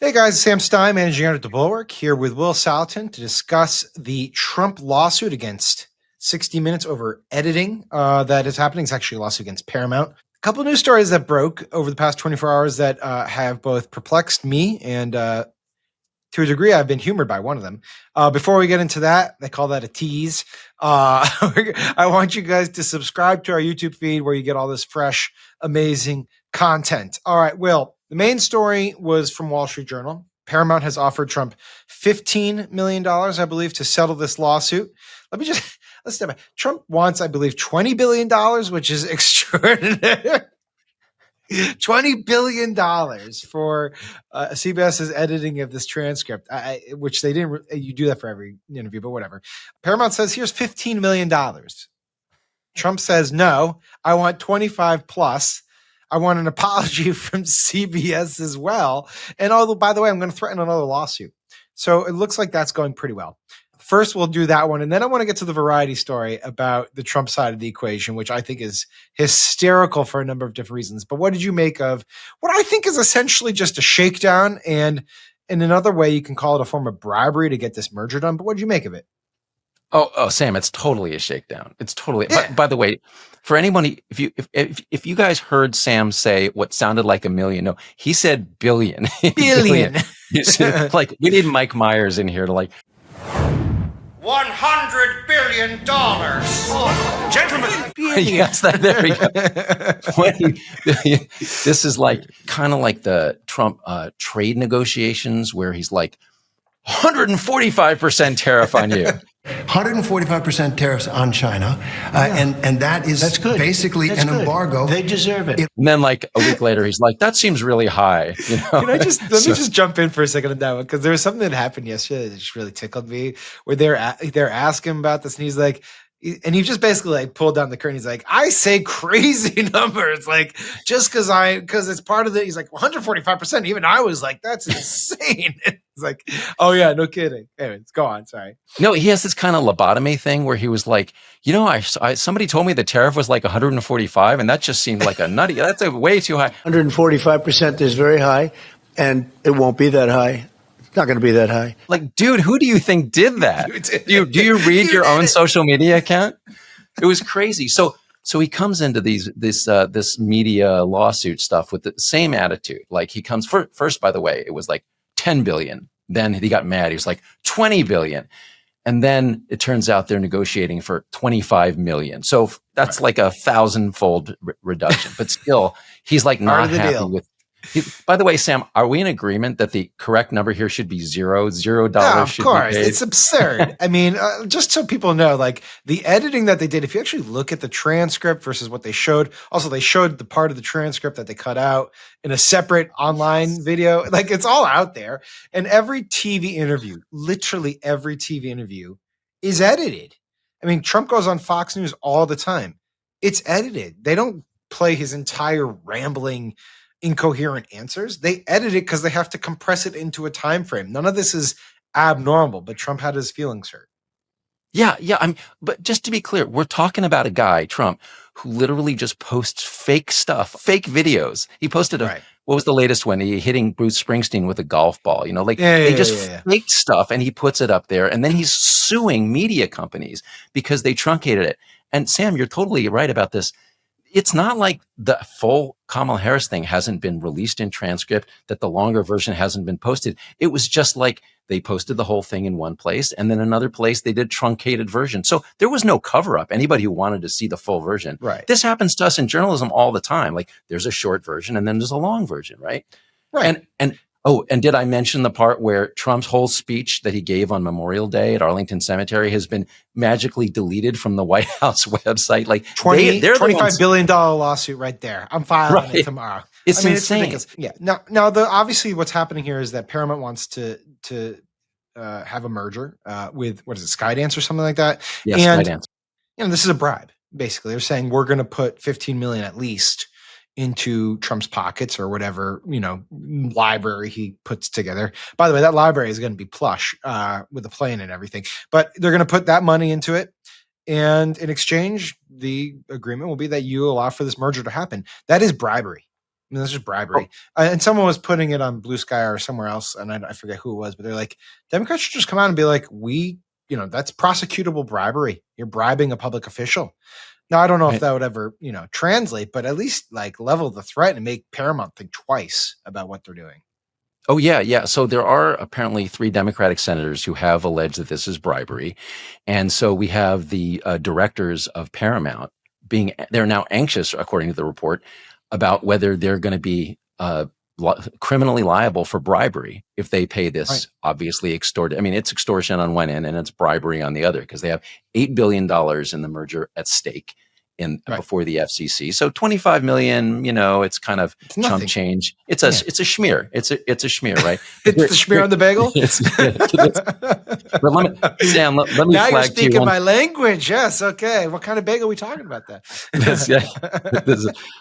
Hey guys, Sam Stein, managing editor at the Bulwark, here with Will Saletan to discuss the Trump lawsuit against 60 Minutes over editing that is happening. It's actually a lawsuit against Paramount. A couple of news stories that broke over the past 24 hours that have both perplexed me and to a degree I've been humored by one of them. Before we get into that, they call that a tease. I want you guys to subscribe to our YouTube feed where you get all this fresh, amazing content. All right, Will. The main story was from Wall Street Journal. Paramount has offered Trump $15 million, I believe, to settle this lawsuit. Let's step back. Trump wants, I believe, $20 billion, which is extraordinary. $20 billion for CBS's editing of this transcript, which they didn't. You do that for every interview, but whatever. Paramount says, here's $15 million. Trump says, no, I want 25 plus. I want an apology from CBS as well. And although, by the way, I'm going to threaten another lawsuit. So it looks like that's going pretty well. First, we'll do that one. And then I want to get to the variety story about the Trump side of the equation, which I think is hysterical for a number of different reasons. But what did you make of what I think is essentially just a shakedown? And in another way, you can call it a form of bribery to get this merger done. But what did you make of it? Oh, Sam, it's totally a shakedown. It's totally. Yeah. By the way, for anyone, if you guys heard Sam say what sounded like a million, no, he said billion. Billion. Like we need Mike Myers in here to like $100 billion. Oh, gentlemen. Yes, there we go. 20 billion. This is like kind of like the Trump trade negotiations where he's like 145% tariff on you. 145% tariffs on China, and that's good. Basically an embargo. They deserve it. And then, like a week later, he's like, "That seems really high." You know? Let me just jump in for a second on that one, because there was something that happened yesterday that just really tickled me. Where they're asking him about this, and he's like, and he just basically like pulled down the curtain. He's like, I say crazy numbers, like just because it's part of the. He's like 145%. Even I was like, that's insane. It's like, oh yeah, no kidding. Anyways, go on. Sorry. No, he has this kind of lobotomy thing where he was like, somebody told me the tariff was like 145, and that just seemed like a nutty. That's way too high. 145% is very high, and it won't be that high. It's not going to be that high. Like, dude, who do you think did that? Do you read your own social media account? It was crazy. So he comes into this media lawsuit stuff with the same attitude. Like he comes first, by the way, it was like 10 billion. Then he got mad. He was like 20 billion. And then it turns out they're negotiating for 25 million. So that's like a 1,000-fold reduction. But still, he's like not happy with. By the way, Sam, are we in agreement that the correct number here should be $0? $0 should be paid? It's absurd. I mean, just so people know, like the editing that they did, if you actually look at the transcript versus what they showed, also they showed the part of the transcript that they cut out in a separate online video. Like it's all out there. And every TV interview, literally every TV interview is edited. I mean, Trump goes on Fox News all the time. It's edited. They don't play his entire rambling incoherent answers. They edit it because they have to compress it into a time frame. None of this is abnormal, but Trump had his feelings hurt. Yeah. But just to be clear, we're talking about a guy, Trump, who literally just posts fake stuff, fake videos. He posted what was the latest one? He hitting Bruce Springsteen with a golf ball, they fake stuff, and he puts it up there, and then he's suing media companies because they truncated it. And Sam, you're totally right about this. It's not like the full Kamala Harris thing hasn't been released in transcript, that the longer version hasn't been posted. It was just like they posted the whole thing in one place, and then another place they did truncated version. So there was no cover up. Anybody who wanted to see the full version. Right. This happens to us in journalism all the time. Like there's a short version and then there's a long version, right? Right. And did I mention the part where Trump's whole speech that he gave on Memorial Day at Arlington Cemetery has been magically deleted from the White House website? Like $25 billion lawsuit right there. I'm filing it tomorrow. It's insane. It's ridiculous. Yeah. Now, obviously what's happening here is that Paramount wants to have a merger with, what is it, Skydance or something like that? Yes, and, Skydance. This is a bribe. Basically, they're saying we're going to put 15 million at least into Trump's pockets or whatever, library he puts together. By the way, that library is going to be plush with a plane and everything, but they're going to put that money into it. And in exchange, the agreement will be that you allow for this merger to happen. That is bribery. mean, that's just bribery. And someone was putting it on Blue Sky or somewhere else, and I forget who it was, but they're like, Democrats should just come out and be like, that's prosecutable bribery. You're bribing a public official. Now, I don't know if that would ever, translate, but at least like level the threat and make Paramount think twice about what they're doing. Oh, yeah. So there are apparently 3 Democratic senators who have alleged that this is bribery. And so we have the directors of Paramount they're now anxious, according to the report, about whether they're going to be criminally liable for bribery if they pay this obviously extorted. I mean, it's extortion on one end and it's bribery on the other because they have $8 billion in the merger at stake before the FCC. So 25 million, it's kind of chump change. It's a schmear. It's a schmear, right? It's the schmear on the bagel. But Sam, let me now flag you're speaking my language. Yes. Okay. What kind of bagel are we talking about that?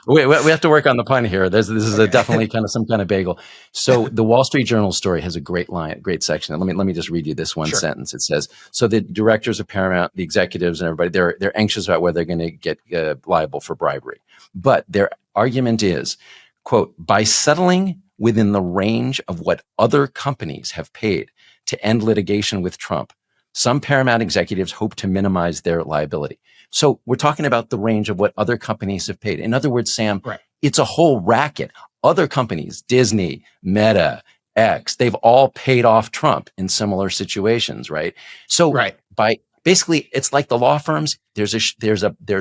We have to work on the pun here. This is definitely kind of some kind of bagel. So the Wall Street Journal story has a great great section. Let me just read you this one sentence. It says, so the directors of Paramount, the executives and everybody, they're anxious about whether they're going to get liable for bribery. But their argument is, quote, by settling within the range of what other companies have paid to end litigation with Trump, some Paramount executives hope to minimize their liability. So we're talking about the range of what other companies have paid. In other words, Sam, it's a whole racket. Other companies, Disney, Meta, X, they've all paid off Trump in similar situations, right? So basically, it's like the law firms. There's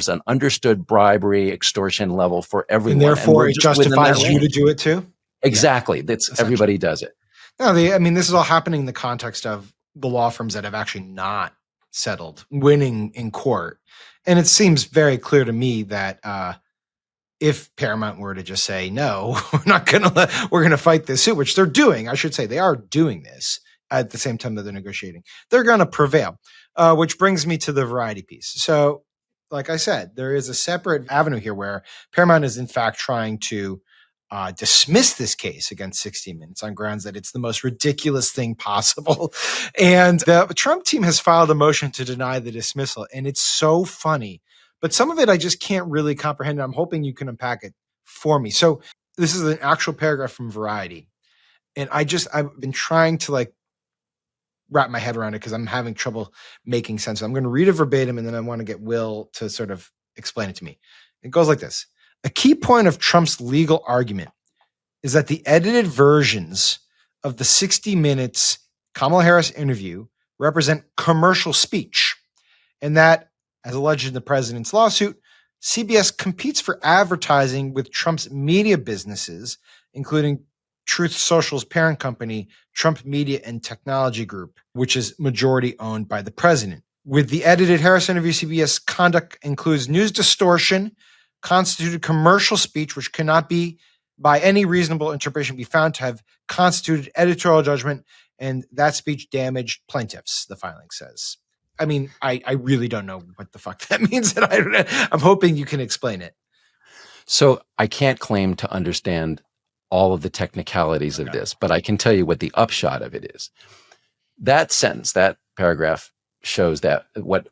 an understood bribery extortion level for everyone, and therefore it justifies you to do it too. Exactly, everybody does it. No, this is all happening in the context of the law firms that have actually not settled, winning in court, and it seems very clear to me that if Paramount were to just say no, we're gonna fight this suit, which they're doing. I should say they are doing this at the same time that they're negotiating. They're going to prevail. Which brings me to the variety piece. So, like I said, there is a separate avenue here where Paramount is in fact trying to dismiss this case against 60 Minutes on grounds that it's the most ridiculous thing possible. And the Trump team has filed a motion to deny the dismissal. And it's so funny. But some of it I just can't really comprehend. I'm hoping you can unpack it for me. So this is an actual paragraph from Variety. And I've been trying to wrap my head around it because I'm having trouble making sense. I'm going to read it verbatim and then I want to get Will to sort of explain it to me. It goes like this. A key point of Trump's legal argument is that the edited versions of the 60 Minutes Kamala Harris interview represent commercial speech, and that, as alleged in the president's lawsuit, CBS competes for advertising with Trump's media businesses, including Truth Social's parent company, Trump Media and Technology Group, which is majority owned by the president. With the edited Harris interview, CBS conduct includes news distortion, constituted commercial speech, which cannot be, by any reasonable interpretation, be found to have constituted editorial judgment, and that speech damaged plaintiffs, the filing says. I mean, I really don't know what the fuck that means, and I'm hoping you can explain it. So I can't claim to understand all of the technicalities of this, but I can tell you what the upshot of it is. That sentence, that paragraph shows that what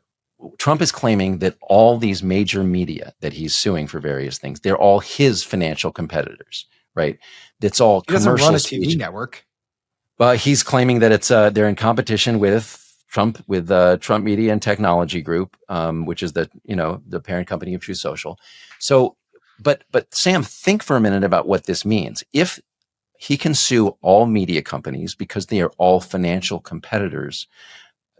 Trump is claiming that all these major media that he's suing for various things, they're all his financial competitors, right? That's all commercial. He doesn't run a TV network. But he's claiming that it's they're in competition with Trump Media and Technology Group, which is the parent company of Truth Social. So, but Sam, think for a minute about what this means. If he can sue all media companies because they are all financial competitors,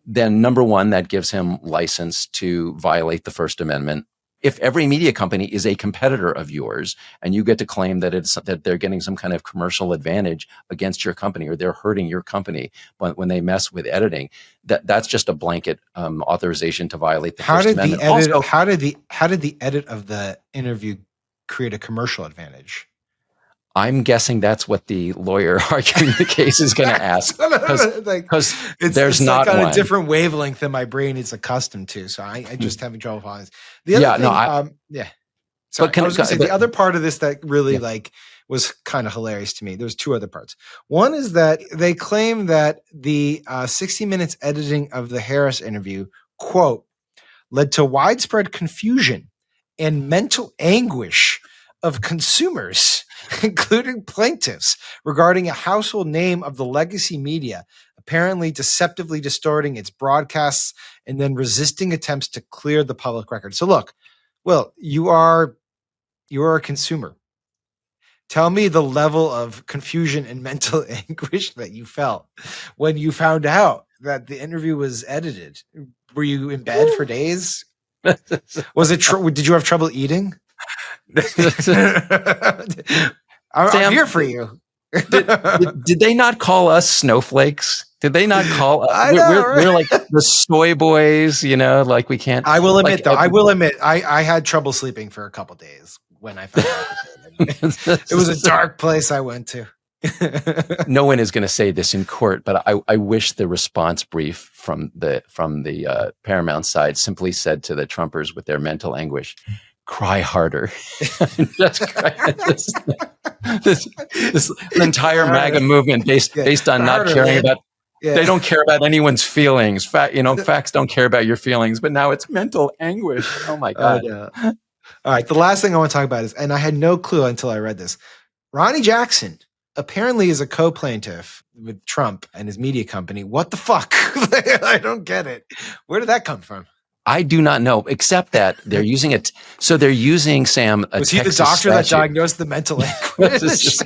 then number one, that gives him license to violate the First Amendment. If every media company is a competitor of yours and you get to claim that they're getting some kind of commercial advantage against your company or they're hurting your company when they mess with editing, that's just a blanket authorization to violate the First Amendment. How did the edit of the interview create a commercial advantage? I'm guessing that's what the lawyer arguing the case is going to ask, because there's not on one. A different wavelength than my brain is accustomed to. So I just having trouble following this. The other thing, So I was going to say the other part of this that really was kind of hilarious to me. There's two other parts. One is that they claim that the 60 Minutes editing of the Harris interview, quote, led to widespread confusion and mental anguish of consumers, including plaintiffs, regarding a household name of the legacy media, apparently deceptively distorting its broadcasts and then resisting attempts to clear the public record. So look, Will, you are a consumer. Tell me the level of confusion and mental anguish that you felt when you found out that the interview was edited. Were you in bed for days? Was it did you have trouble eating? I'm here for you. Did they not call us snowflakes? Did they not call us? We're like the soy boys, like we can't. I will admit, I had trouble sleeping for a couple days when I found out. It was a dark place I went to. No one is going to say this in court, but I wish the response brief from the Paramount side simply said to the Trumpers with their mental anguish, cry harder. Just cry. This entire MAGA movement based on not caring about. Yeah. They don't care about anyone's feelings. Facts don't care about your feelings, but now it's mental anguish. Oh my God. All right. The last thing I want to talk about is, and I had no clue until I read this, Ronnie Jackson apparently is a co-plaintiff with Trump and his media company. What the fuck? I don't get it. Where did that come from? I do not know, except that they're using it. So they're using, Sam, a Was he the doctor that diagnosed the mental anguish?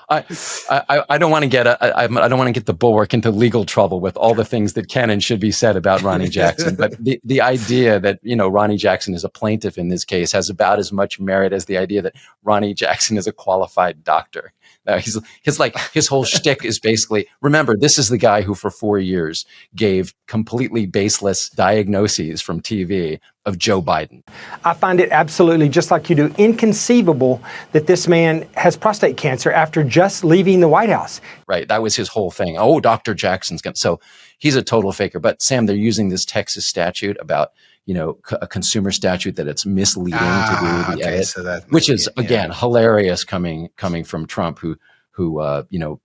I don't want to get I don't want to get the Bulwark into legal trouble with all the things that can and should be said about Ronnie Jackson. But the idea that Ronnie Jackson is a plaintiff in this case has about as much merit as the idea that Ronnie Jackson is a qualified doctor. His whole shtick is basically, remember, this is the guy who for 4 years gave completely baseless diagnoses from TV of Joe Biden. I find it absolutely, just like you do, inconceivable that this man has prostate cancer after just leaving the White House. Right. That was his whole thing. Oh, Dr. Jackson's going to. So he's a total faker. But Sam, they're using this Texas statute about, a consumer statute that it's misleading to do the edit, so which is, again, hilarious coming from Trump, who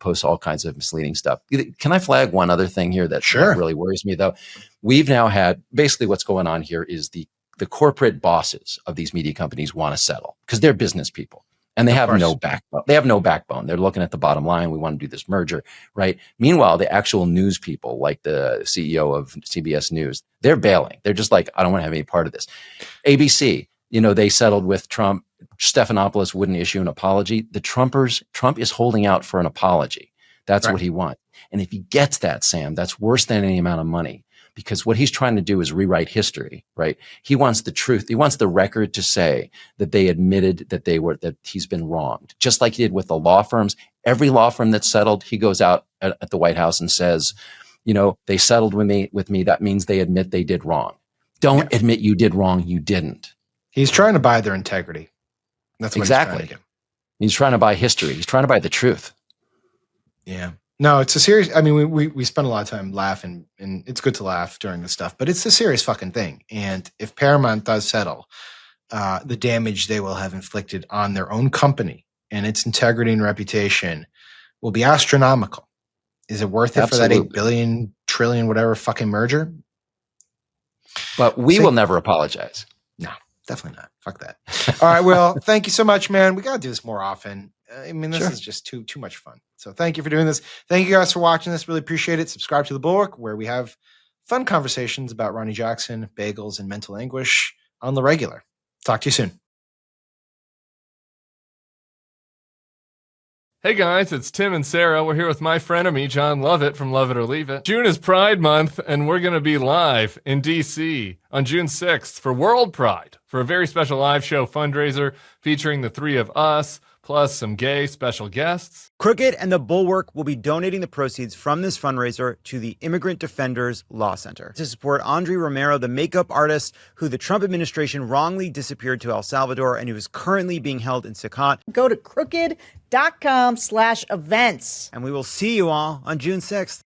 posts all kinds of misleading stuff. Can I flag one other thing here that really worries me, though? We've now had, basically what's going on here is the corporate bosses of these media companies want to settle because they're business people. And they have no backbone. They have no backbone. They're looking at the bottom line. We want to do this merger, right? Meanwhile, the actual news people, like the CEO of CBS News, they're bailing. They're just like, I don't want to have any part of this. ABC, they settled with Trump. Stephanopoulos wouldn't issue an apology. Trump is holding out for an apology. That's what he wants. And if he gets that, Sam, that's worse than any amount of money. Because what he's trying to do is rewrite history, right? He wants the truth. He wants the record to say that they admitted that he's been wronged. Just like he did with the law firms. Every law firm that's settled, he goes out at the White House and says, they settled with me. That means they admit they did wrong. Don't admit you did wrong. You didn't. He's trying to buy their integrity. That's what exactly. He's trying to do. He's trying to buy history. He's trying to buy the truth. Yeah. No, it's a serious. I mean, we spend a lot of time laughing, and it's good to laugh during this stuff, but it's a serious fucking thing. And if Paramount does settle, the damage they will have inflicted on their own company and its integrity and reputation will be astronomical. Is it worth it for that 8 billion, trillion, whatever fucking merger? But we will never apologize. No, definitely not. Fuck that. All right. Well, thank you so much, man. We got to do this more often. I mean, this is just too much fun. So thank you for doing this. Thank you guys for watching this. Really appreciate it. Subscribe to the Bulwark, where we have fun conversations about Ronnie Jackson, bagels, and mental anguish on the regular. Talk to you soon. Hey guys, it's Tim and Sarah. We're here with my frenemy, John Lovett from Love It or Leave It. June is Pride Month, and we're going to be live in D.C. on June 6th for World Pride for a very special live show fundraiser featuring the three of us, plus some gay special guests. Crooked and the Bulwark will be donating the proceeds from this fundraiser to the Immigrant Defenders Law Center to support Andre Romero, the makeup artist who the Trump administration wrongly disappeared to El Salvador and who is currently being held in Sakat. Go to crooked.com/events. And we will see you all on June 6th.